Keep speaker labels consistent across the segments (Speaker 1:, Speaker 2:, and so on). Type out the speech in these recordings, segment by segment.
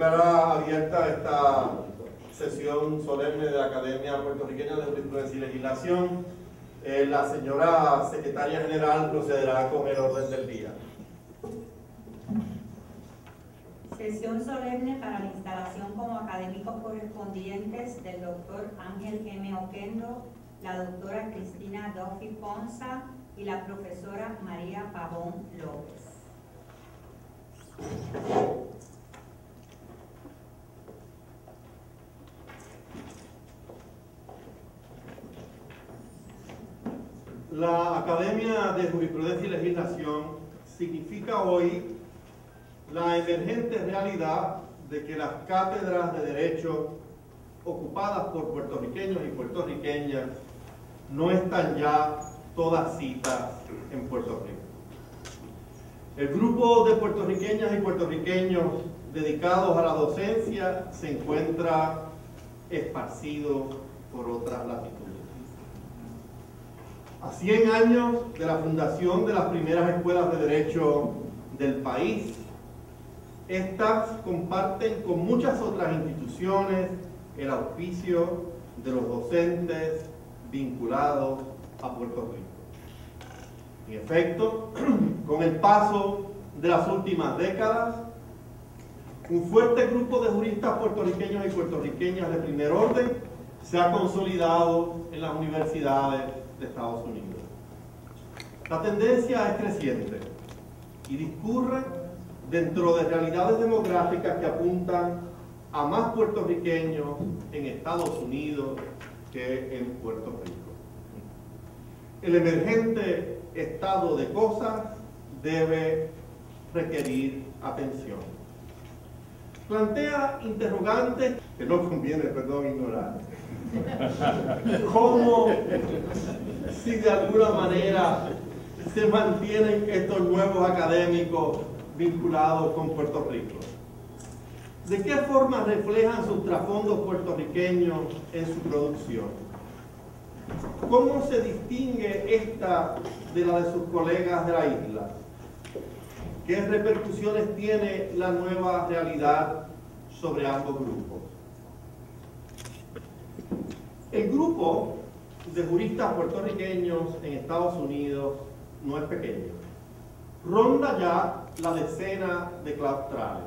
Speaker 1: declara abierta esta sesión solemne de la Academia Puertorriqueña de Jurisprudencia y Legislación. La señora Secretaria General procederá con el orden del día.
Speaker 2: Sesión solemne para la instalación como académicos correspondientes del doctor Ángel M. Oquendo, la doctora Cristina Duffy Ponsa y la profesora María Pavón López.
Speaker 1: La Academia de Jurisprudencia y Legislación significa hoy la emergente realidad de que las cátedras de Derecho ocupadas por puertorriqueños y puertorriqueñas no están ya todas citas en Puerto Rico. El grupo de puertorriqueñas y puertorriqueños dedicados a la docencia se encuentra esparcido por otras latitudes. A 100 años de la fundación de las primeras escuelas de Derecho del país, estas comparten con muchas otras instituciones el auspicio de los docentes vinculados a Puerto Rico. En efecto, con el paso de las últimas décadas, un fuerte grupo de juristas puertorriqueños y puertorriqueñas de primer orden se ha consolidado en las universidades de Estados Unidos. La tendencia es creciente y discurre dentro de realidades demográficas que apuntan a más puertorriqueños en Estados Unidos que en Puerto Rico. El emergente estado de cosas debe requerir atención. Plantea interrogantes que no conviene, ignorar. ¿Cómo, si de alguna manera se mantienen estos nuevos académicos vinculados con Puerto Rico? ¿De qué forma reflejan sus trasfondos puertorriqueños en su producción? ¿Cómo se distingue esta de la de sus colegas de la isla? ¿Qué repercusiones tiene la nueva realidad sobre ambos grupos? El grupo de juristas puertorriqueños en Estados Unidos no es pequeño. Ronda ya la decena de claustrales.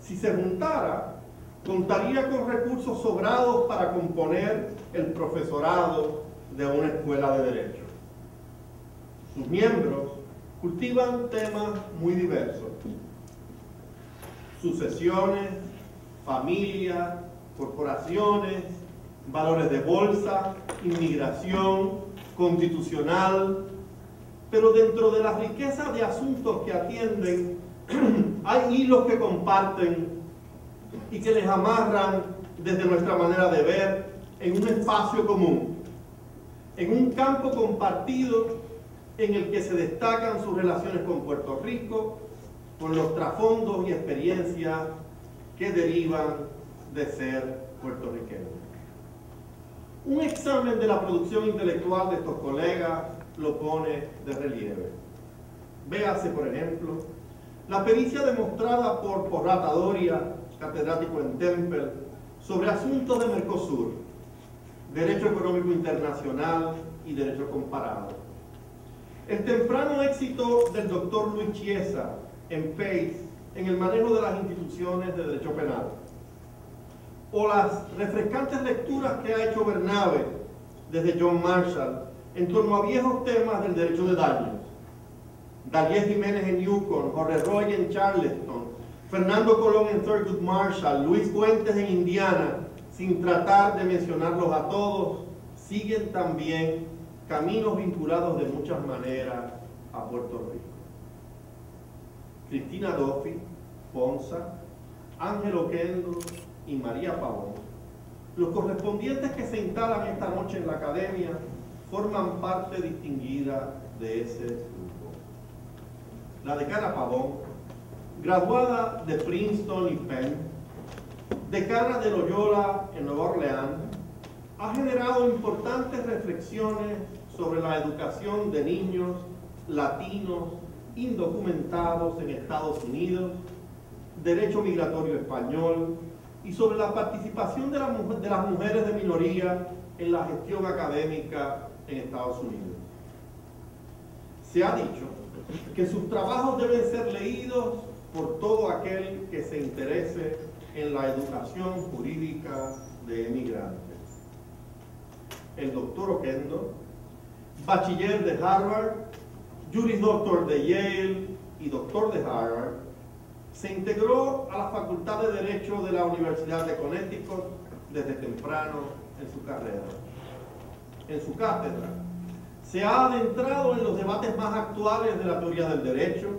Speaker 1: Si se juntara, contaría con recursos sobrados para componer el profesorado de una escuela de derecho. Sus miembros cultivan temas muy diversos: sucesiones, familia, corporaciones, valores de bolsa, inmigración, constitucional, pero dentro de la riqueza de asuntos que atienden hay hilos que comparten y que les amarran desde nuestra manera de ver en un espacio común, en un campo compartido en el que se destacan sus relaciones con Puerto Rico, con los trasfondos y experiencias que derivan de ser puertorriqueños. Un examen de la producción intelectual de estos colegas lo pone de relieve. Véase, por ejemplo, la pericia demostrada por Porrata Doria, catedrático en Temple, sobre asuntos de Mercosur, Derecho Económico Internacional y Derecho Comparado. El temprano éxito del doctor Luis Chiesa en Pace en el manejo de las instituciones de derecho penal. O las refrescantes lecturas que ha hecho Bernabe desde John Marshall en torno a viejos temas del derecho de daños. Daliés Jiménez en Yukon, Jorge Roy en Charleston, Fernando Colón en Thurgood Marshall, Luis Fuentes en Indiana, sin tratar de mencionarlos a todos, siguen también caminos vinculados de muchas maneras a Puerto Rico. Cristina Duffy Ponsa, Ángel Oquendo y María Pavón, los correspondientes que se instalan esta noche en la academia, forman parte distinguida de ese grupo. La decana Pavón, graduada de Princeton y Penn, decana de Loyola en Nueva Orleans, ha generado importantes reflexiones sobre la educación de niños latinos indocumentados en Estados Unidos derecho migratorio español y sobre la participación de las mujeres de minoría en la gestión académica en Estados Unidos. Se ha dicho que sus trabajos deben ser leídos por todo aquel que se interese en la educación jurídica de emigrantes. El doctor Oquendo, bachiller de Harvard, Juris Doctor de Yale y doctor de Harvard, se integró a la Facultad de Derecho de la Universidad de Connecticut desde temprano en su carrera. En su cátedra, se ha adentrado en los debates más actuales de la teoría del derecho,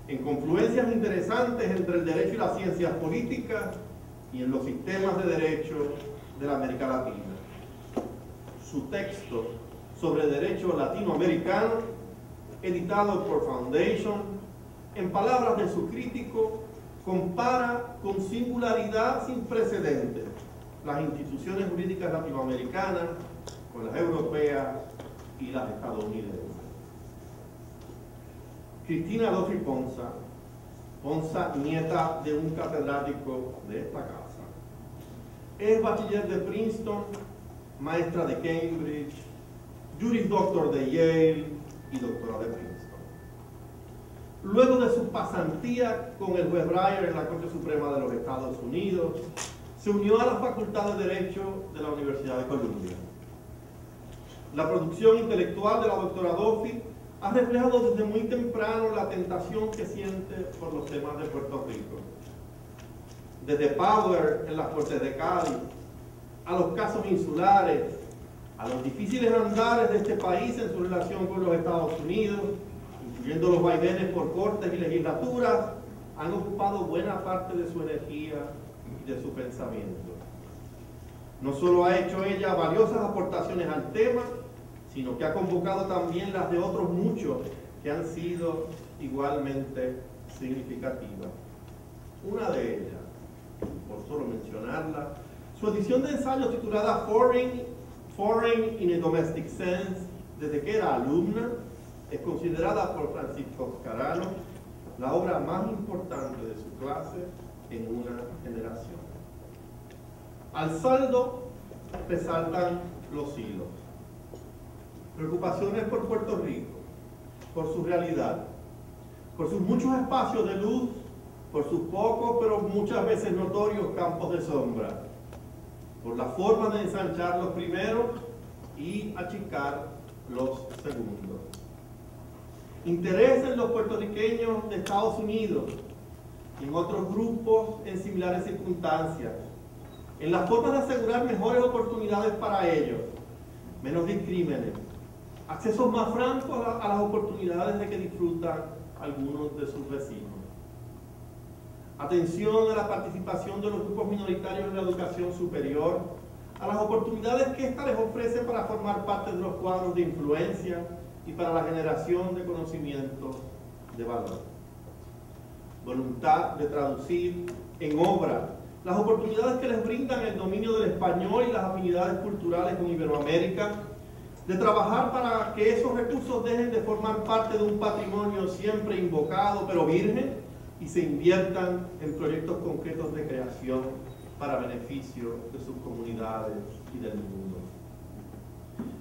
Speaker 1: en confluencias interesantes entre el derecho y las ciencias políticas y en los sistemas de derecho de la América Latina. Su texto sobre derecho latinoamericano, editado por Foundation, en palabras de su crítico, compara con singularidad sin precedentes las instituciones jurídicas latinoamericanas con las europeas y las estadounidenses. Cristina Duffy Ponsa, nieta de un catedrático de esta casa, es bachiller de Princeton, maestra de Cambridge, Juris Doctor de Yale y doctora de Princeton. Luego de su pasantía con el juez Breyer en la Corte Suprema de los Estados Unidos, se unió a la Facultad de Derecho de la Universidad de Columbia. La producción intelectual de la doctora Duffy ha reflejado desde muy temprano la tentación que siente por los temas de Puerto Rico. Desde Power en las Cortes de Cádiz, a los casos insulares, a los difíciles andares de este país en su relación con los Estados Unidos, incluyendo los vaivenes por cortes y legislaturas, han ocupado buena parte de su energía y de su pensamiento. No solo ha hecho ella valiosas aportaciones al tema, sino que ha convocado también las de otros muchos que han sido igualmente significativas. Una de ellas, por solo mencionarla, su edición de ensayo titulada Foreign in a Domestic Sense, desde que era alumna, es considerada por Francisco Scarano la obra más importante de su clase en una generación. Al saldo resaltan los hilos. Preocupaciones por Puerto Rico, por su realidad, por sus muchos espacios de luz, por sus pocos pero muchas veces notorios campos de sombra, por la forma de ensanchar los primeros y achicar los segundos. Interés en los puertorriqueños de Estados Unidos y en otros grupos en similares circunstancias, en las formas de asegurar mejores oportunidades para ellos, menos discrímenes, accesos más francos a las oportunidades de que disfrutan algunos de sus vecinos. Atención a la participación de los grupos minoritarios en la educación superior, a las oportunidades que ésta les ofrece para formar parte de los cuadros de influencia y para la generación de conocimientos de valor. Voluntad de traducir en obra las oportunidades que les brindan el dominio del español y las afinidades culturales con Iberoamérica, de trabajar para que esos recursos dejen de formar parte de un patrimonio siempre invocado pero virgen y se inviertan en proyectos concretos de creación para beneficio de sus comunidades y del mundo.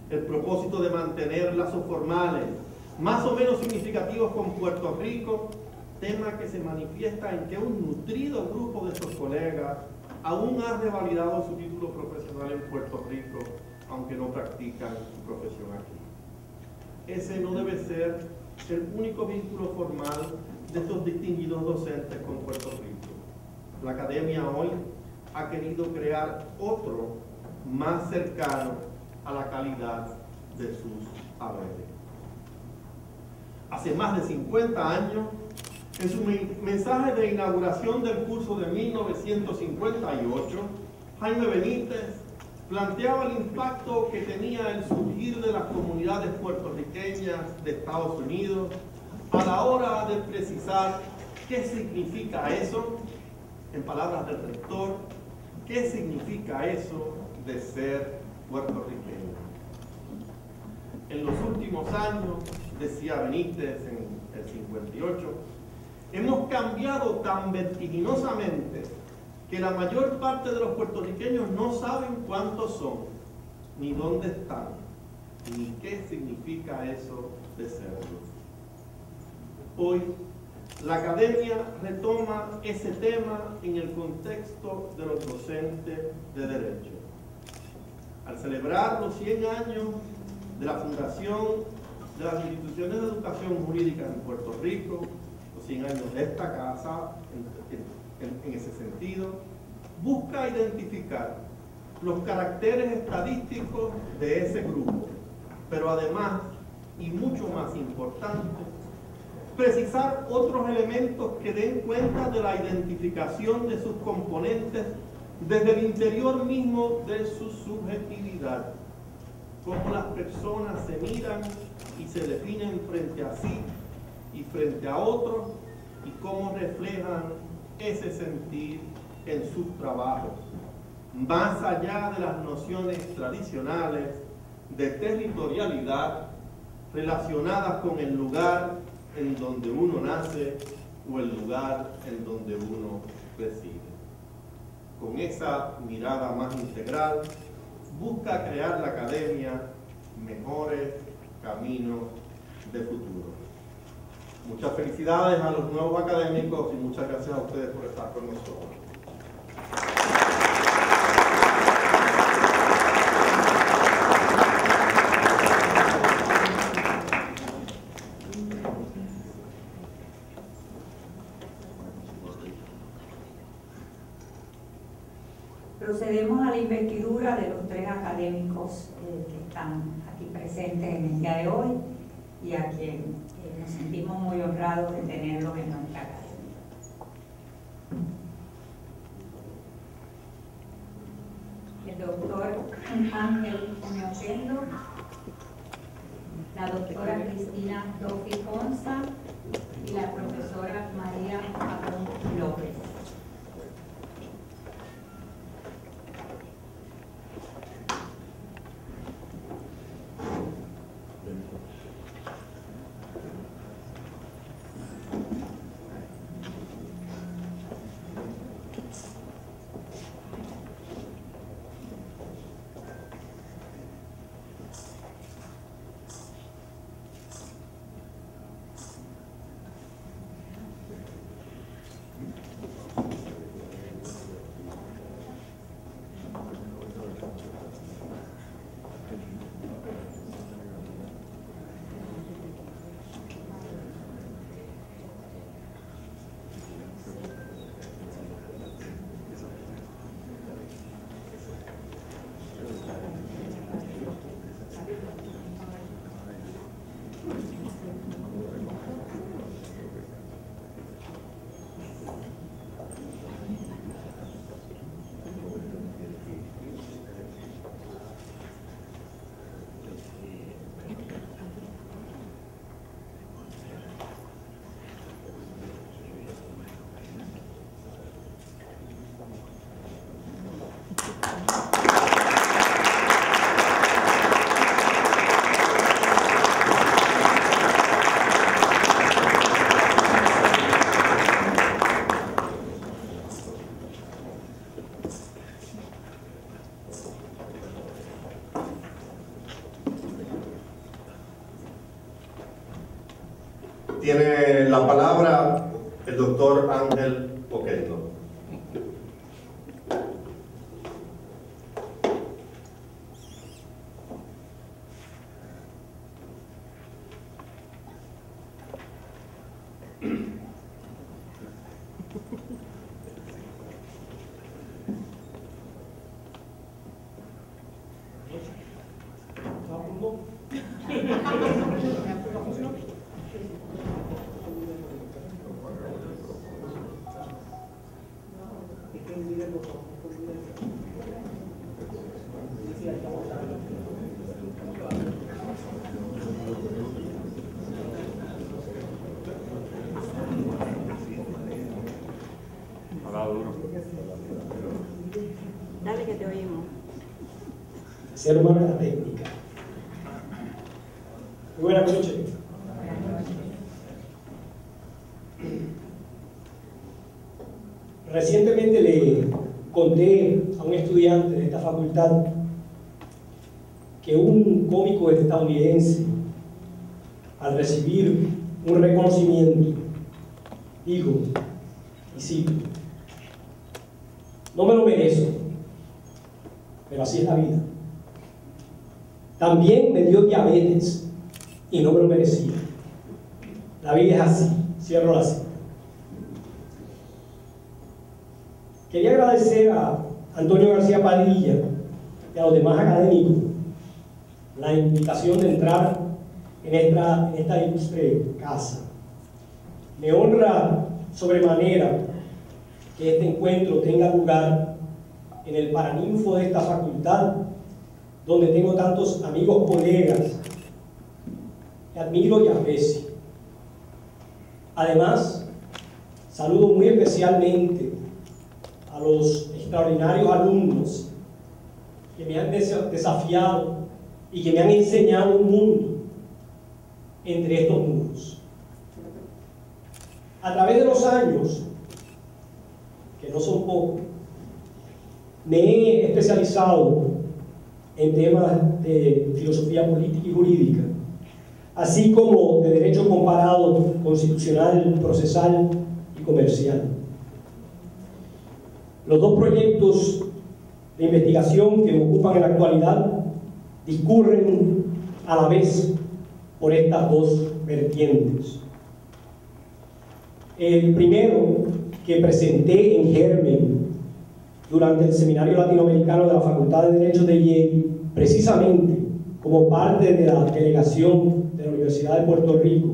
Speaker 1: El propósito de mantener lazos formales más o menos significativos con Puerto Rico, tema que se manifiesta en que un nutrido grupo de sus colegas aún ha revalidado su título profesional en Puerto Rico, aunque no practican su profesión aquí. Ese no debe ser el único vínculo formal de estos distinguidos docentes con Puerto Rico. La academia hoy ha querido crear otro más cercano a la calidad de sus haberes. Hace más de 50 años, en su mensaje de inauguración del curso de 1958, Jaime Benítez planteaba el impacto que tenía el surgir de las comunidades puertorriqueñas de Estados Unidos a la hora de precisar qué significa eso, en palabras del rector, qué significa eso de ser puertorriqueño. En los últimos años, decía Benítez en el 58, hemos cambiado tan vertiginosamente que la mayor parte de los puertorriqueños no saben cuántos son, ni dónde están, ni qué significa eso de serlo. Hoy, la academia retoma ese tema en el contexto de los docentes de Derecho. Al celebrar los 100 años de la fundación de las instituciones de educación jurídica en Puerto Rico, los 100 años de esta casa, en ese sentido, busca identificar los caracteres estadísticos de ese grupo, pero además, y mucho más importante, precisar otros elementos que den cuenta de la identificación de sus componentes desde el interior mismo de su subjetividad, cómo las personas se miran y se definen frente a sí y frente a otros, y cómo reflejan ese sentir en sus trabajos, más allá de las nociones tradicionales de territorialidad relacionadas con el lugar en donde uno nace o el lugar en donde uno reside. Con esa mirada más integral, busca crear la academia mejores caminos de futuro. Muchas felicidades a los nuevos académicos y muchas gracias a ustedes por estar con nosotros.
Speaker 2: Procedemos a la investidura de los 3 académicos que están aquí presentes en el día de hoy y a quien nos sentimos muy honrados de tenerlos en nuestra academia. El doctor Ángel M. Oquendo, la doctora Cristina Duffy Ponsa y la profesora María Pabón López.
Speaker 1: Tiene la palabra el doctor Ángel Oquendo.
Speaker 2: Dale que te oímos.
Speaker 3: Ser humano de la técnica. Muy buenas noches. Recientemente le conté a un estudiante de esta facultad que un cómico estadounidense, al recibir un reconocimiento, dijo, y cito, no me lo merezco, pero así es la vida. También me dio diabetes y no me lo merecía. La vida es así. Cierro la cita. Quería agradecer a Antonio García Padilla y a los demás académicos la invitación de entrar en esta ilustre casa. Me honra sobremanera que este encuentro tenga lugar en el paraninfo de esta facultad, donde tengo tantos amigos, colegas que admiro y aprecio. Además, saludo muy especialmente a los extraordinarios alumnos que me han desafiado y que me han enseñado un mundo entre estos mundos. A través de los años, que no son pocos, me he especializado en temas de filosofía política y jurídica, así como de derecho comparado, constitucional, procesal y comercial. Los dos proyectos de investigación que me ocupan en la actualidad discurren a la vez por estas dos vertientes. El primero, que presenté en Germen durante el Seminario Latinoamericano de la Facultad de Derecho de Yale, precisamente como parte de la delegación de la Universidad de Puerto Rico,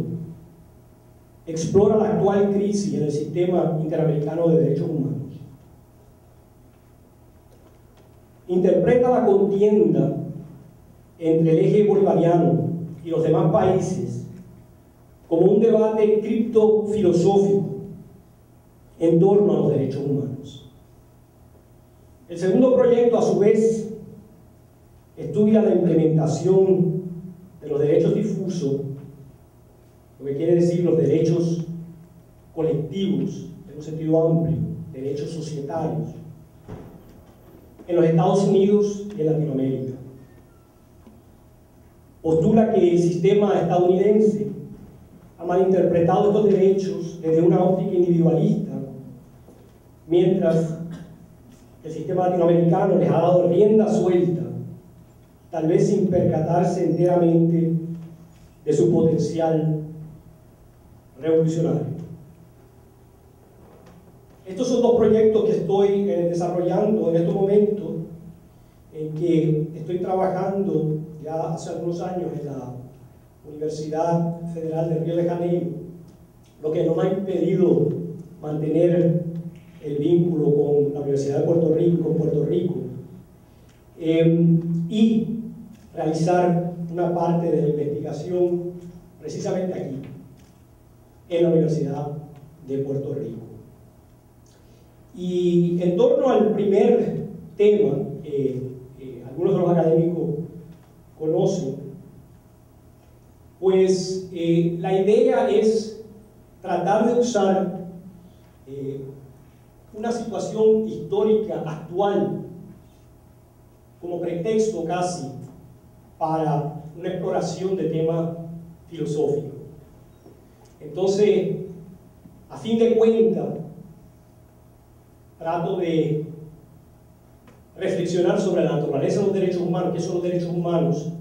Speaker 3: explora la actual crisis en el sistema interamericano de derechos humanos. Interpreta la contienda entre el eje bolivariano y los demás países como un debate criptofilosófico en torno a los derechos humanos. El segundo proyecto, a su vez, estudia la implementación de los derechos difusos, lo que quiere decir los derechos colectivos, en un sentido amplio, derechos societarios, en los Estados Unidos y en Latinoamérica. Postula que el sistema estadounidense ha malinterpretado estos derechos desde una óptica individualista, mientras el sistema latinoamericano les ha dado rienda suelta, tal vez sin percatarse enteramente de su potencial revolucionario. Estos son dos proyectos que estoy desarrollando en estos momentos, en que estoy trabajando ya hace algunos años en la Universidad Federal de Río de Janeiro, lo que no me ha impedido mantener el vínculo con la Universidad de Puerto Rico, y realizar una parte de la investigación precisamente aquí, en la Universidad de Puerto Rico. Y en torno al primer tema, algunos de los académicos conocen, pues la idea es tratar de usar una situación histórica actual como pretexto casi para una exploración de tema filosófico. Entonces, a fin de cuentas, trato de reflexionar sobre la naturaleza de los derechos humanos, qué son los derechos humanos,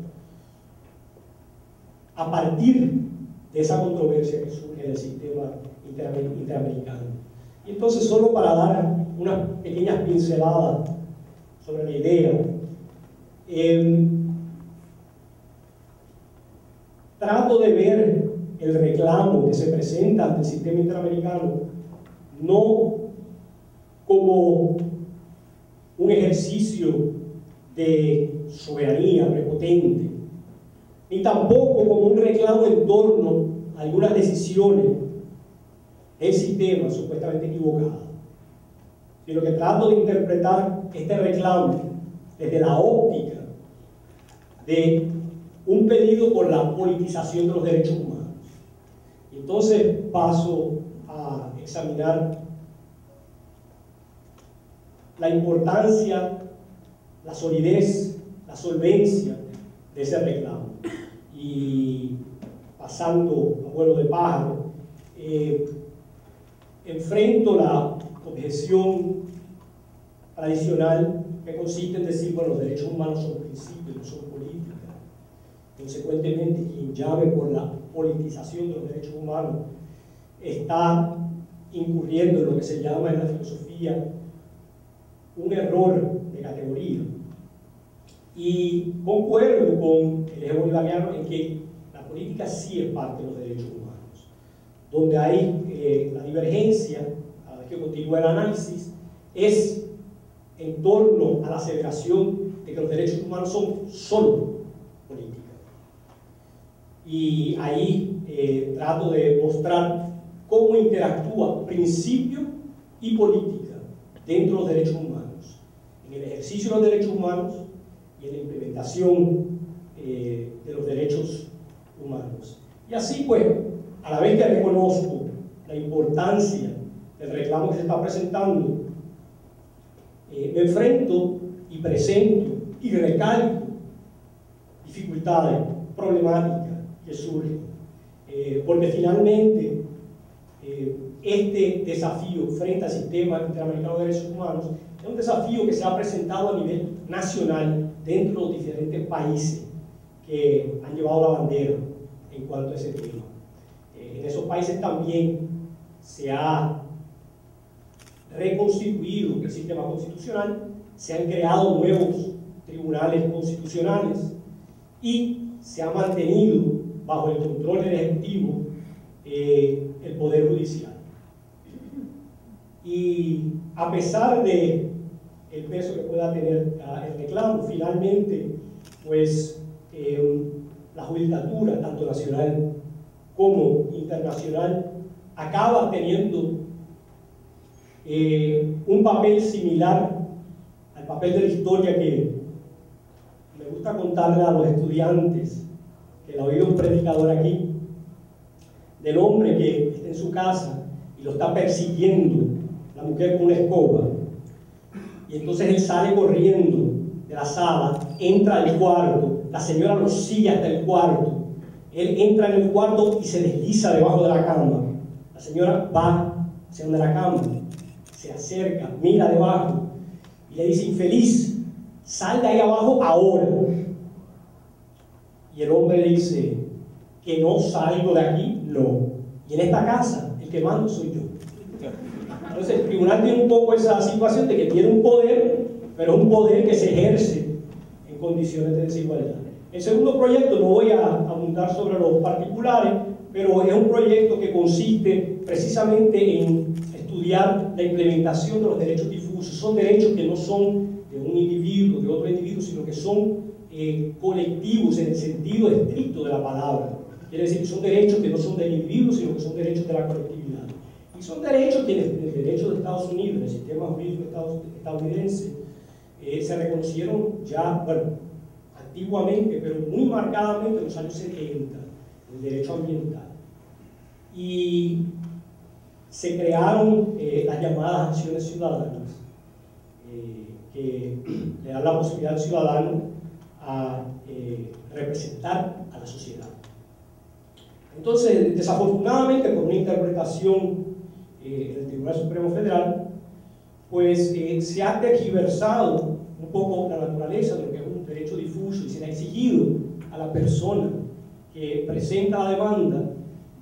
Speaker 3: a partir de esa controversia que surge en el sistema interamericano. Y entonces, solo para dar unas pequeñas pinceladas sobre la idea, trato de ver el reclamo que se presenta ante el sistema interamericano no como un ejercicio de soberanía prepotente, ni tampoco como un reclamo en torno a algunas decisiones del sistema supuestamente equivocadas, sino que trato de interpretar este reclamo desde la óptica de un pedido por la politización de los derechos humanos. Y entonces paso a examinar la importancia, la solidez, la solvencia de ese reclamo. Y pasando a vuelo de pájaro, enfrento la objeción tradicional que consiste en decir, bueno, los derechos humanos son principios, no son políticas. Consecuentemente, quien llame por la politización de los derechos humanos está incurriendo en lo que se llama en la filosofía un error de categoría. Y concuerdo con el eje bolivariano en que la política sí es parte de los derechos humanos. Donde hay la divergencia, a la vez que continúa el análisis, es en torno a la aseveración de que los derechos humanos son solo política. Y ahí trato de mostrar cómo interactúa principio y política dentro de los derechos humanos, en el ejercicio de los derechos humanos y en la implementación de los derechos humanos. Y así, pues, a la vez que reconozco la importancia del reclamo que se está presentando, me enfrento y presento y recalco dificultades, problemáticas que surgen, porque finalmente este desafío frente al sistema interamericano de derechos humanos es un desafío que se ha presentado a nivel nacional dentro de los diferentes países que han llevado la bandera en cuanto a ese tema. En esos países también se ha reconstituido el sistema constitucional, se han creado nuevos tribunales constitucionales y se ha mantenido bajo el control del Ejecutivo el Poder Judicial. Y a pesar de el peso que pueda tener el reclamo, finalmente, pues la judicatura, tanto nacional como internacional, acaba teniendo un papel similar al papel de la historia que me gusta contarle a los estudiantes, que la ha oído un predicador aquí, del hombre que está en su casa y lo está persiguiendo la mujer con una escoba, y entonces él sale corriendo de la sala, entra al cuarto, la señora lo sigue hasta el cuarto, él entra en el cuarto y se desliza debajo de la cama, la señora va hacia donde la cama, se acerca, mira debajo y le dice: infeliz, sal de ahí abajo ahora. Y el hombre le dice: que no salgo de aquí, no, y en esta casa el que mando soy yo. Entonces el tribunal tiene un poco esa situación de que tiene un poder, pero es un poder que se ejerce en condiciones de desigualdad. El segundo proyecto, no voy a abundar sobre los particulares, pero es un proyecto que consiste precisamente en estudiar la implementación de los derechos difusos. Son derechos que no son de un individuo, de otro individuo, sino que son colectivos en el sentido estricto de la palabra. Quiere decir que son derechos que no son del individuo, sino que son derechos de la colectividad. Y son derechos que en el derecho de Estados Unidos, en el sistema jurídico estadounidense, se reconocieron ya, bueno, antiguamente, pero muy marcadamente en los años 70, el derecho ambiental. Y se crearon las llamadas acciones ciudadanas, que le dan la posibilidad al ciudadano a representar a la sociedad. Entonces, desafortunadamente, por una interpretación del Tribunal Supremo Federal, pues se ha tergiversado un poco la naturaleza de lo que es un derecho difuso y se le ha exigido a la persona que presenta la demanda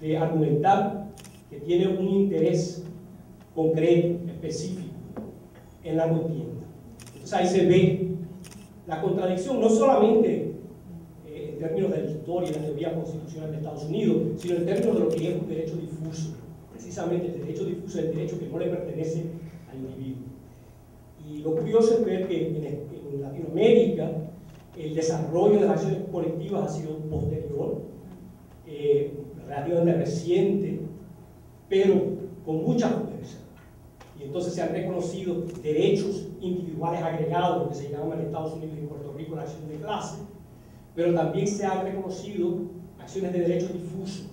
Speaker 3: de argumentar que tiene un interés concreto, específico en la contienda. Entonces ahí se ve la contradicción, no solamente en términos de la historia y la teoría constitucional de Estados Unidos, sino en términos de lo que es un derecho difuso. Precisamente el derecho difuso es el derecho que no le pertenece al individuo. Y lo curioso es ver que en Latinoamérica el desarrollo de las acciones colectivas ha sido posterior, relativamente reciente, pero con mucha fuerza. Y entonces se han reconocido derechos individuales agregados, lo que se llama en Estados Unidos y en Puerto Rico la acción de clase, pero también se han reconocido acciones de derechos difusos.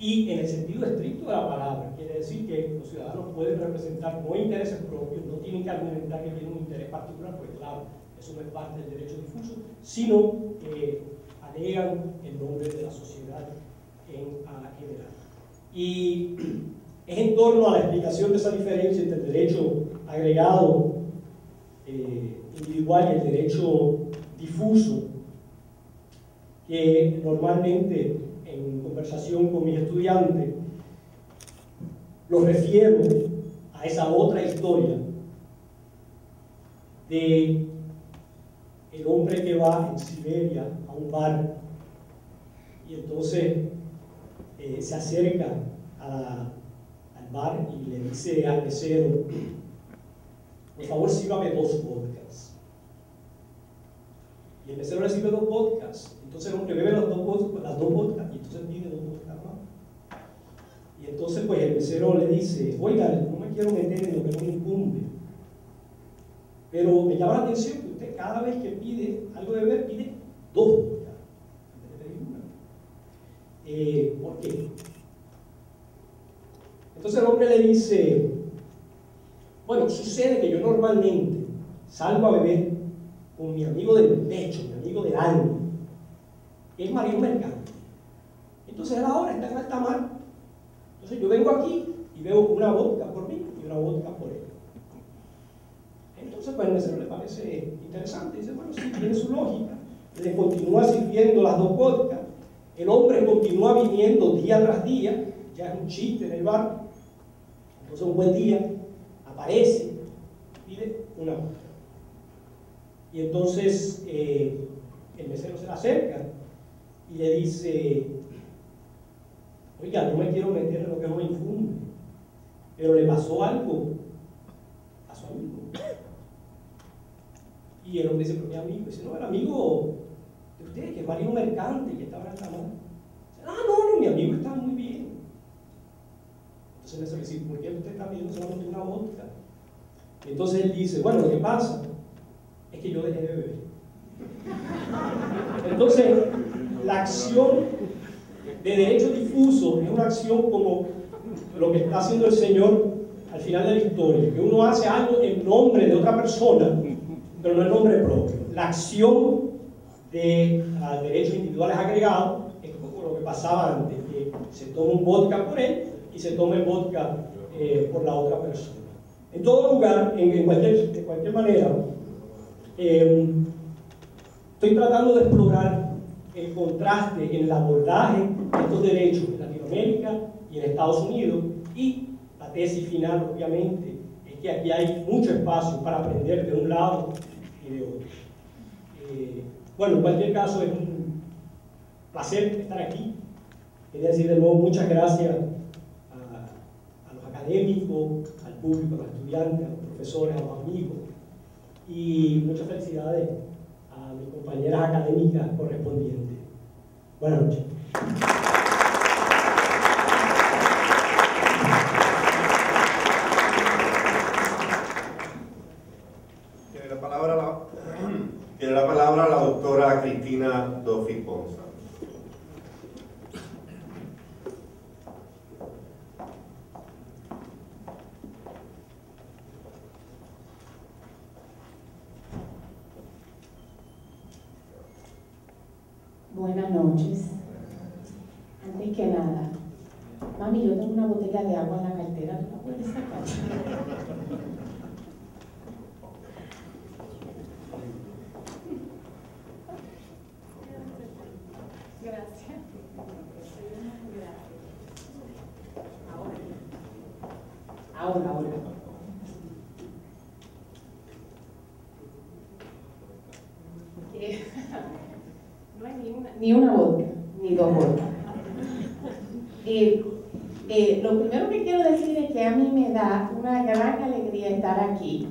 Speaker 3: y en el sentido estricto de la palabra. Quiere decir que los ciudadanos pueden representar no intereses propios, no tienen que argumentar que tienen un interés particular, pues claro, eso no es parte del derecho difuso, sino que alegan el nombre de la sociedad en general. Y es en torno a la explicación de esa diferencia entre el derecho agregado individual y el derecho difuso que normalmente en conversación con mis estudiantes los refiero a esa otra historia de el hombre que va en Siberia a un bar y entonces se acerca al bar y le dice al mesero: por favor, sírvame 2 vodkas. Y el mesero le sirve 2 vodkas. Entonces el hombre bebe las dos vodkas y entonces pide 2 vodkas más. Y entonces pues el mesero le dice: oiga, no me quiero meter en lo que no me incumbe, pero me llama la atención que usted cada vez que pide algo de beber pide 2 vodkas en vez de pedir una. ¿Por qué? Entonces el hombre le dice: bueno, sucede que yo normalmente salgo a beber con mi amigo del pecho, mi amigo del alma, que es Mario Mercado. Entonces él ahora está en alta mar. Entonces yo vengo aquí y bebo una vodka por mí y una vodka por él. Entonces pues al mesero le parece interesante. Dice: bueno, sí, tiene su lógica. Le continúa sirviendo las 2 vodkas. El hombre continúa viniendo día tras día. Ya es un chiste en el bar. Entonces un buen día aparece, pide una vodka. Y entonces el mesero se le acerca y le dice: oiga, no me quiero meter en lo que no me incumbe, pero le pasó algo a su amigo. Y el hombre dice: pero mi amigo. Dice: no, el amigo de usted, que es Mario Mercante, que estaba en alta mar. Dice: no, mi amigo está muy bien. Entonces el mesero le dice: ¿por qué usted está pidiendo solamente una vodka? Y entonces él dice: bueno, lo que pasa es que yo dejé de beber. Entonces, la acción de derecho difuso es una acción como lo que está haciendo el Señor al final de la historia, que uno hace algo en nombre de otra persona, pero no en nombre propio. La acción de derechos individuales agregados es como lo que pasaba antes, que se toma un vodka por él y se toma el vodka por la otra persona. En todo lugar, de cualquier manera, estoy tratando de explorar el contraste en el abordaje de estos derechos en Latinoamérica y en Estados Unidos, y la tesis final, obviamente, es que aquí hay mucho espacio para aprender de un lado y de otro. Bueno, en cualquier caso, es un placer estar aquí. Quería decir de nuevo muchas gracias a los académicos, al público, a los estudiantes, a los profesores, a los amigos, y muchas felicidades a mis compañeras académicas correspondientes. Buenas noches.
Speaker 1: Tiene la palabra la doctora Cristina Duffy Ponsa.
Speaker 4: Buenas noches. Antes que nada, mami, yo tengo una botella de agua en la cartera, ¿tú la puedes sacar? Gracias. Ahora. No hay ni una vodka, ni 2 vodkas. Lo primero que quiero decir es que a mí me da una gran alegría estar aquí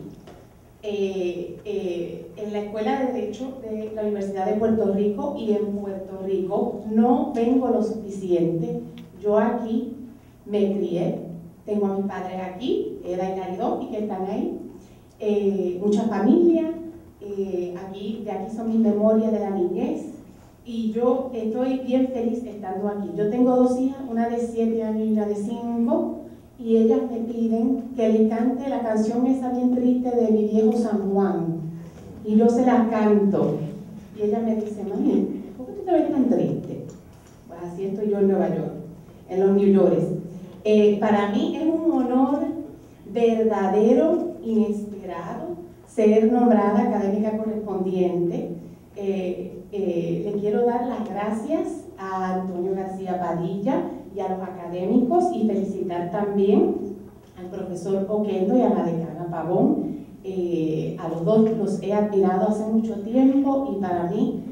Speaker 4: en la Escuela de Derecho de la Universidad de Puerto Rico, y en Puerto Rico no vengo lo suficiente. Yo aquí me crié, tengo a mis padres aquí, Eda y Naridó, y que están ahí, mucha familia, de aquí son mis memorias de la niñez, y yo estoy bien feliz estando aquí. Yo tengo 2 hijas, una de 7 años y una de 5, y ellas me piden que les cante la canción esa bien triste de Mi Viejo San Juan, y yo se la canto, y ella me dice, mami, ¿por qué tú te ves tan triste? Pues así estoy yo en Nueva York, en los New Yorkers. Para mí es un honor verdadero, inesperado, ser nombrada académica correspondiente. Le quiero dar las gracias a Antonio García Padilla y a los académicos, y felicitar también al profesor Oquendo y a la decana Pavón. A los dos los he admirado hace mucho tiempo, y para mí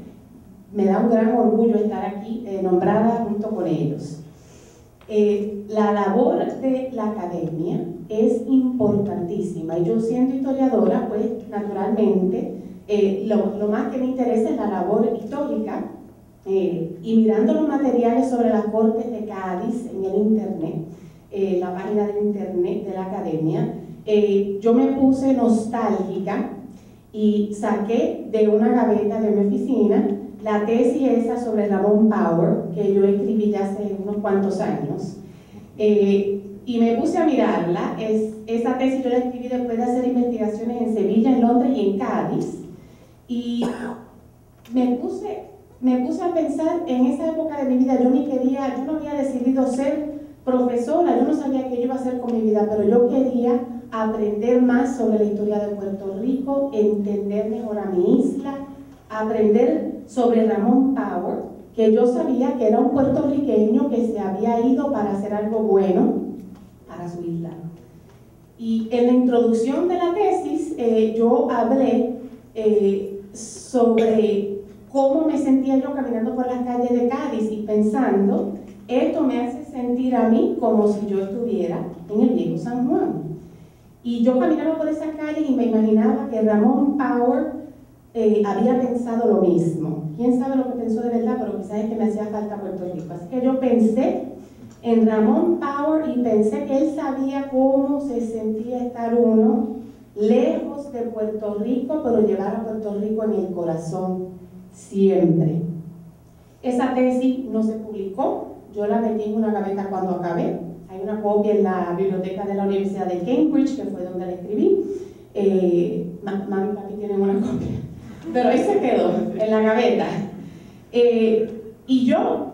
Speaker 4: me da un gran orgullo estar aquí nombrada junto con ellos. La labor de la academia es importantísima, y yo, siendo historiadora, pues naturalmente lo más que me interesa es la labor histórica, y mirando los materiales sobre las Cortes de Cádiz en el internet, la página de internet de la academia, yo me puse nostálgica y saqué de una gaveta de mi oficina la tesis esa sobre Ramón Power, que yo escribí ya hace unos cuantos años, y me puse a mirarla. Esa tesis yo la escribí después de hacer investigaciones en Sevilla, en Londres y en Cádiz, y me puse a pensar en esa época de mi vida. Yo no había decidido ser profesora, yo no sabía qué yo iba a hacer con mi vida, pero yo quería aprender más sobre la historia de Puerto Rico, entender mejor a mi isla, aprender sobre Ramón Power, que yo sabía que era un puertorriqueño que se había ido para hacer algo bueno para su isla. Y en la introducción de la tesis yo hablé sobre cómo me sentía yo caminando por las calles de Cádiz y pensando, esto me hace sentir a mí como si yo estuviera en el Viejo San Juan. Y yo caminaba por esas calles y me imaginaba que Ramón Power había pensado lo mismo. Quién sabe lo que pensó de verdad, pero quizás es que me hacía falta Puerto Rico. Así que yo pensé en Ramón Power y pensé que él sabía cómo se sentía estar uno lejos de Puerto Rico, pero llevar a Puerto Rico en el corazón siempre. Esa tesis no se publicó, yo la metí en una gaveta cuando acabé. Hay una copia en la biblioteca de la Universidad de Cambridge, que fue donde la escribí. Mami y papi tienen una copia, pero ahí se quedó, en la gaveta. Y yo,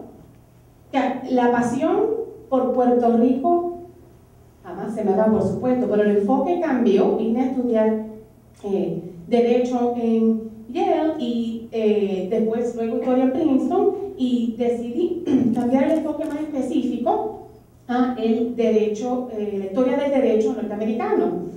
Speaker 4: la pasión por Puerto Rico jamás se me va, por supuesto, pero el enfoque cambió. Vine a estudiar Derecho en Yale y después luego historia en Princeton, y decidí cambiar el enfoque más específico a el derecho, la historia del derecho norteamericano.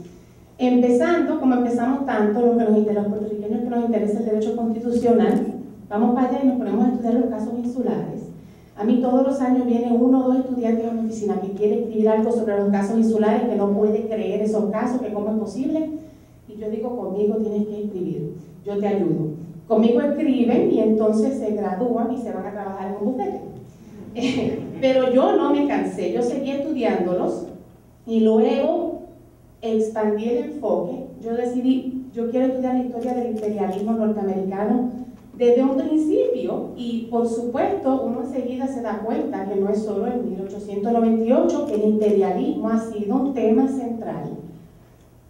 Speaker 4: Empezando, como empezamos tanto, los puertorriqueños que nos interesa el derecho constitucional, vamos para allá y nos ponemos a estudiar los casos insulares. A mí todos los años vienen 1 o 2 estudiantes a mi oficina que quieren escribir algo sobre los casos insulares, que no puede creer esos casos, que cómo es posible. Y yo digo, conmigo tienes que escribir, yo te ayudo. Conmigo escriben y entonces se gradúan y se van a trabajar en un bufete. Pero yo no me cansé, yo seguí estudiándolos y luego expandí el enfoque. Yo decidí, yo quiero estudiar la historia del imperialismo norteamericano desde un principio, y por supuesto uno enseguida se da cuenta que no es solo en 1898 que el imperialismo ha sido un tema central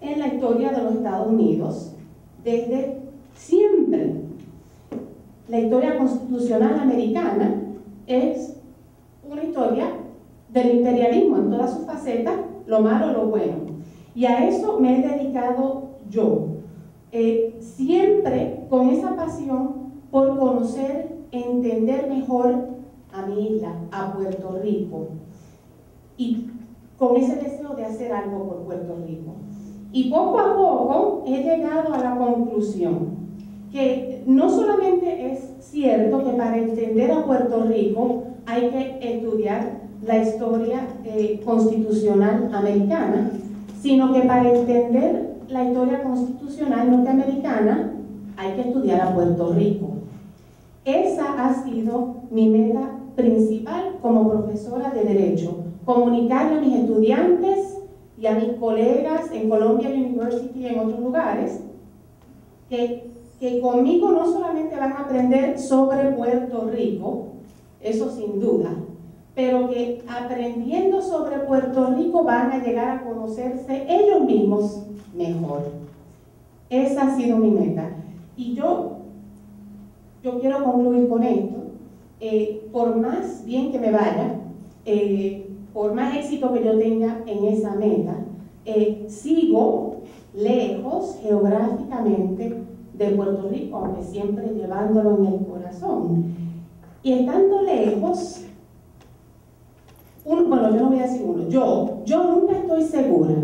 Speaker 4: en la historia de los Estados Unidos desde siempre. La historia constitucional americana es una historia del imperialismo en todas sus facetas, lo malo, lo bueno. Y a eso me he dedicado yo, siempre con esa pasión por conocer, entender mejor a mi isla, a Puerto Rico, y con ese deseo de hacer algo por Puerto Rico. Y poco a poco he llegado a la conclusión que no solamente es cierto que para entender a Puerto Rico hay que estudiar la historia constitucional americana, sino que para entender la historia constitucional norteamericana hay que estudiar a Puerto Rico. Esa ha sido mi meta principal como profesora de Derecho, comunicarle a mis estudiantes y a mis colegas en Columbia University y en otros lugares que que conmigo no solamente van a aprender sobre Puerto Rico, eso sin duda, pero que aprendiendo sobre Puerto Rico van a llegar a conocerse ellos mismos mejor. Esa ha sido mi meta. Y yo quiero concluir con esto. Por más bien que me vaya, por más éxito que yo tenga en esa meta, sigo lejos geográficamente de Puerto Rico, aunque siempre llevándolo en el corazón. Y estando lejos, bueno, yo no voy a decir uno, yo nunca estoy segura.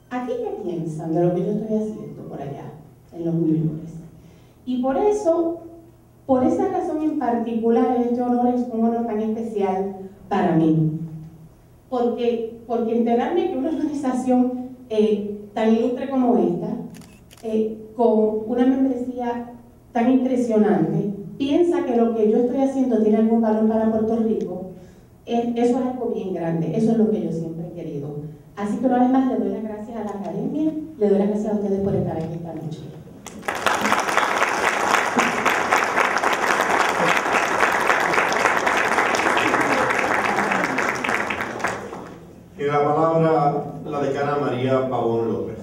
Speaker 4: ¿Aquí qué piensan de lo que yo estoy haciendo por allá, en los New Yorkers? Y por eso, por esa razón en particular, este honor es un honor tan especial para mí. Porque enterarme que una organización tan ilustre como esta, con una membresía tan impresionante, piensa que lo que yo estoy haciendo tiene algún valor para Puerto Rico, eso es algo bien grande, eso es lo que yo siempre he querido. Así que una vez más le doy las gracias a la Academia, le doy las gracias a ustedes por estar aquí esta noche.
Speaker 1: Tiene la palabra la decana María Pavón López.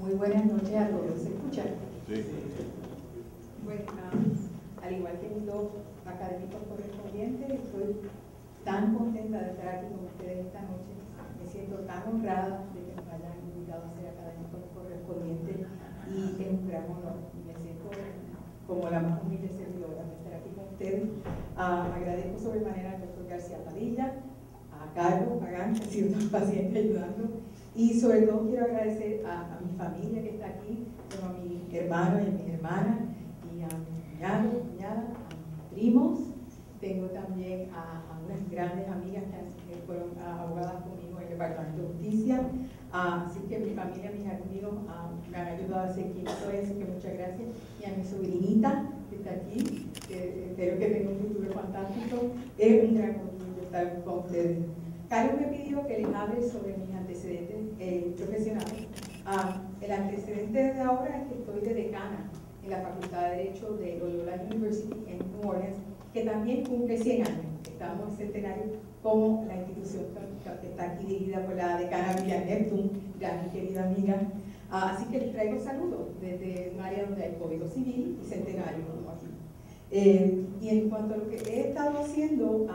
Speaker 5: Muy buenas noches a todos. ¿Se escucha?
Speaker 1: Sí.
Speaker 5: Bueno, al igual que mis dos académicos correspondientes, estoy tan contenta de estar aquí con ustedes esta noche. Me siento tan honrada de que nos hayan invitado a ser académicos correspondientes y es un gran honor. Me siento como la más humilde servidora de estar aquí con ustedes. Agradezco sobremanera al doctor García Padilla, a Carlos Pagán, que ha sido tan paciente ayudando. Y sobre todo quiero agradecer a mi familia que está aquí, a mi hermano y a mi hermana, y a mi cuñado, a mis primos. Tengo también a unas grandes amigas que fueron abogadas conmigo en el Departamento de Justicia. Así que mi familia, mis amigos me han ayudado a ser quien soy, así que muchas gracias. Y a mi sobrinita que está aquí, que espero que tenga un futuro fantástico. Es un gran orgullo estar con ustedes. Carlos me pidió que les hable sobre mis antecedentes profesionales. El antecedente de ahora es que estoy de decana en la Facultad de Derecho de Loyola University en New Orleans, que también cumple 100 años. Estamos en centenario como la institución que está aquí dirigida por la decana Miriam Neptune, mi querida amiga. Así que les traigo saludos desde un área donde hay Código Civil y centenario como aquí. Y en cuanto a lo que he estado haciendo,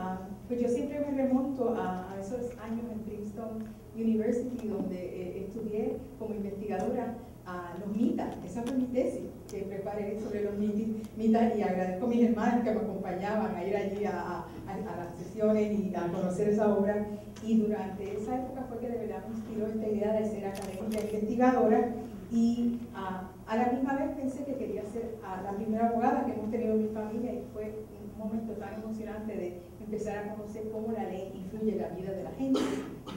Speaker 5: pues yo siempre me remonto a esos años en Princeton University, donde estudié como investigadora los mitas. Esa fue mi tesis que preparé sobre los mitas, y agradezco a mis hermanas que me acompañaban a ir allí a las sesiones y a conocer esa obra. Y durante esa época fue que de verdad me inspiró esta idea de ser académica investigadora, y a la misma vez pensé que quería ser la primera abogada que hemos tenido en mi familia, y fue un momento tan emocionante de empezar a conocer cómo la ley influye en la vida de la gente.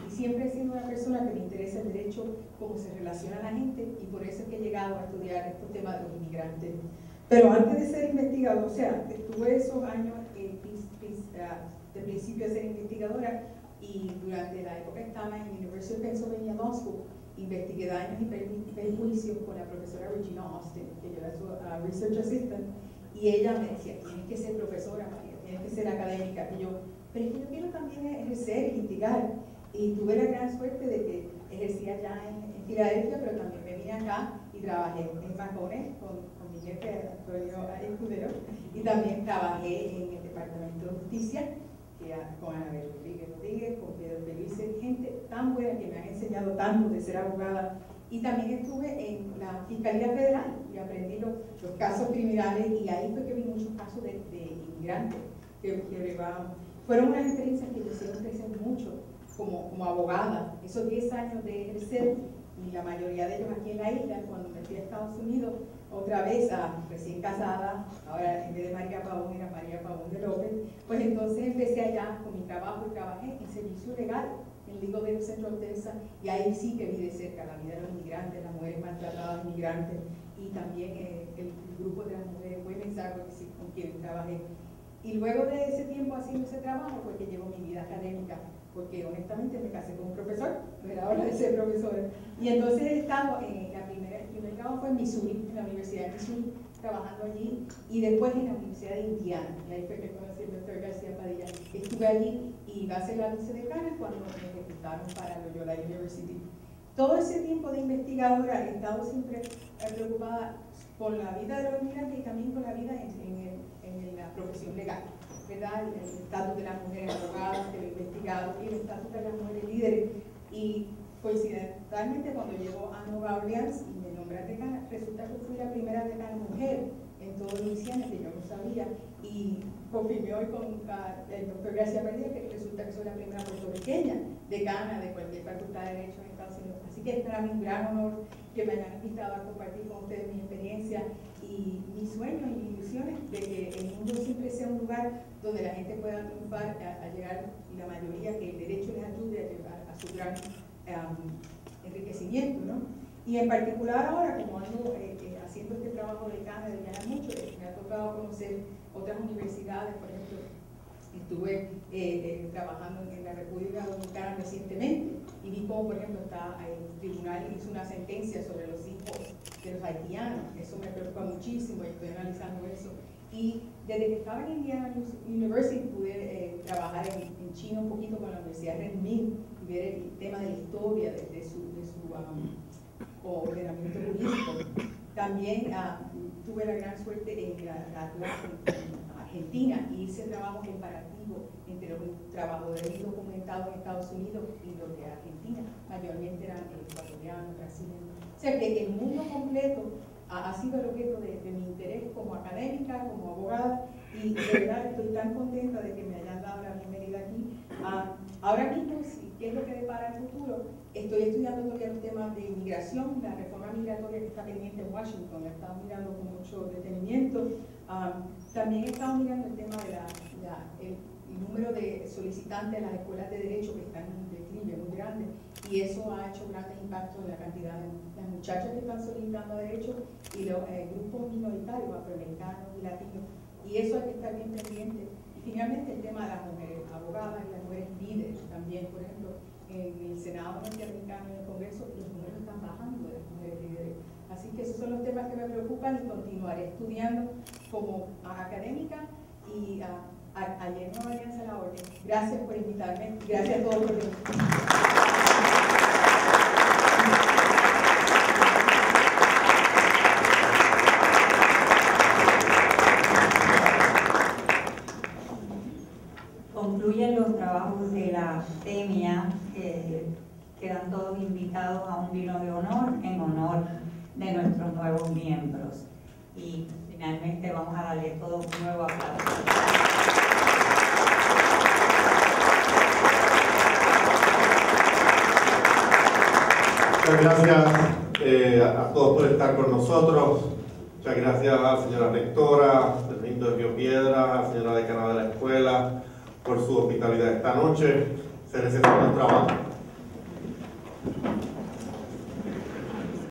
Speaker 5: Y siempre he sido una persona que me interesa el derecho, cómo se relaciona la gente, y por eso es que he llegado a estudiar estos temas de los inmigrantes. Pero antes de ser investigadora, o sea, estuve esos años de principio de ser investigadora, y durante la época que estaba en University of Pennsylvania Law School, investigué daños y perjuicios con la profesora Regina Austin, que yo era su research assistant, y ella me decía, tienes que ser profesora, María, tienes que ser académica. Y yo, pero es que yo quiero también ejercer y litigar. Y tuve la gran suerte de que ejercía ya en Filadelfia, pero también me vine acá y trabajé en Macones con mi jefe Antonio Escudero, y también trabajé en el Departamento de Justicia, con Anabel Rodríguez, con Pedro Felice, gente tan buena que me han enseñado tanto de ser abogada. Y también estuve en la Fiscalía Federal y aprendí los casos criminales, y ahí fue que vi muchos casos de inmigrantes que fueron unas experiencias que me hicieron crecer mucho como abogada. Esos 10 años de ejercer, y la mayoría de ellos aquí en la isla, cuando me fui a Estados Unidos, otra vez recién casada, ahora en vez de María Pavón era María Pavón de López, pues entonces empecé allá con mi trabajo y trabajé en servicio legal en Legal Aid Central Odessa, y ahí sí que vi de cerca la vida de los migrantes, las mujeres maltratadas migrantes, y también el grupo de las mujeres Women's Advocacy con quien trabajé. Y luego de ese tiempo haciendo ese trabajo fue que llegó mi vida académica porque honestamente me casé con un profesor, no era hora de ser profesora. Y entonces he estado el primer trabajo fue en Missouri, en la Universidad de Missouri, trabajando allí, y después en la Universidad de Indiana, y ahí fue que conocí al doctor García Padilla. Estuve allí y iba a ser la vicedecana cuando me reclutaron para Loyola University. Todo ese tiempo de investigadora he estado siempre preocupada por la vida de los inmigrantes y también por la vida en la profesión legal, ¿verdad? El estatus de las mujeres abogadas que lo he investigado y el estatus de las mujeres líderes. Y coincidentalmente cuando llegó a Nueva Orleans y me nombraron decana, resulta que fui la primera decana mujer en todo Luisiana, que yo no sabía, y confirmé hoy con el doctor García Padilla que resulta que soy la primera puertorriqueña decana de cualquier facultad de Derecho en Estados Unidos. Así que es para mí un gran honor que me hayan invitado a compartir con ustedes mi experiencia y mis sueños y mis ilusiones de que el mundo siempre sea un lugar donde la gente pueda triunfar a llegar, y la mayoría, que el derecho les ayude a llegar a su gran enriquecimiento, ¿no? Y en particular ahora, como ando haciendo este trabajo de decana de viajar mucho, me ha tocado conocer otras universidades. Por ejemplo, estuve trabajando en la República Dominicana recientemente y vi cómo, por ejemplo, el tribunal hizo una sentencia sobre los hijos de los haitianos. Eso me preocupa muchísimo y estoy analizando eso. Y desde que estaba en Indiana University pude trabajar en China un poquito con la Universidad de Renmin y ver el tema de la historia de su ordenamiento jurídico. También tuve la gran suerte en Argentina y hice trabajo comparativo entre los trabajadores documentados en Estados Unidos y los de Argentina. Mayormente eran ecuatorianos, brasileños. O sea que el mundo completo ha sido el objeto de mi interés como académica, como abogada, y de verdad estoy tan contenta de que me hayan dado la bienvenida aquí. Ahora mismo, ¿qué es lo que depara el futuro? Estoy estudiando todavía los temas de inmigración, la reforma migratoria que está pendiente en Washington, la he estado mirando con mucho detenimiento. También he estado mirando el tema de el número de solicitantes a las escuelas de derecho, que están en un declive muy grande, y eso ha hecho grandes impactos en la cantidad de las muchachas que están solicitando derecho y los grupos minoritarios, afroamericanos y latinos, y eso hay que estar bien pendiente. Y finalmente el tema de las mujeres abogadas y las mujeres líderes también. Por ejemplo, en el Senado norteamericano y en el Congreso los números están bajando de las mujeres líderes. Así que esos son los temas que me preocupan y continuaré estudiando como académica y ayer Nueva Alianza a la Orden. Gracias por invitarme. Gracias a todos por venir.
Speaker 2: Concluyen los trabajos de la TEMIA, quedan todos invitados a un vino de honor en honor de nuestros nuevos miembros. Y finalmente vamos a darle todo un nuevo aplauso.
Speaker 1: Muchas gracias a todos por estar con nosotros. Muchas gracias a la señora rectora del Recinto de Río Piedras, a la señora decana de la escuela por su hospitalidad esta noche. Se necesita un trabajo.